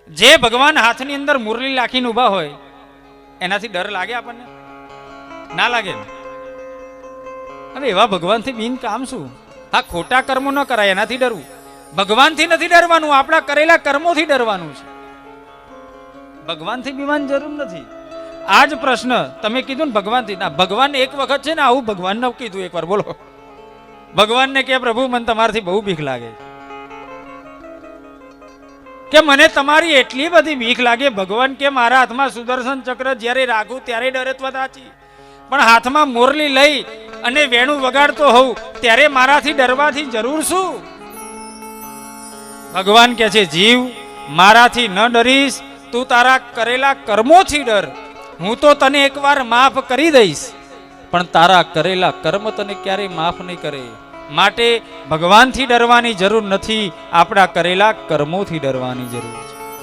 જે ભગવાન હાથની અંદર મુરલી લાખીને ઊભા હોય એનાથી ડર લાગે આપણને? ના લાગે ને? અરે એવા ભગવાનથી બીન કામ શું? હા, ખોટા કર્મો ન કરાય એનાથી ડરવું. ભગવાનથી નથી ડરવાનું, આપણા કરેલા કર્મોથી ડરવાનું છે. ભગવાનથી બીવાની જરૂર નથી. આ જ પ્રશ્ન તમે કીધું ને ભગવાનથી. ના, ભગવાન એક વખત છે ને આવું ભગવાનને કીધું એકવાર, બોલો. ભગવાનને કે પ્રભુ મને તમારાથી બહુ બીક લાગે કે મને તમારી એટલી બધી બીક લાગે. ભગવાન કે મારા હાથમાં સુદર્શન ચક્ર જ્યારે રાખું ત્યારે ડરતવા સાચી, પણ હાથમાં મુરલી લઈ અને વેણું વગાડતો હોઉં ત્યારે મારાથી ડરવાથી જરૂર શું? ભગવાન કહે છે જીવ મારાથી ન ડરીશ, તું તારા કરેલા કર્મોથી ડર. હું તો તને એકવાર માફ કરી દઈશ, પણ તારા કરેલા કર્મ તને ક્યારેય માફ નહીં કરે. માટે ભગવાનથી ડરવાની જરૂર નથી, આપણા કરેલા કર્મોથી ડરવાની જરૂર છે.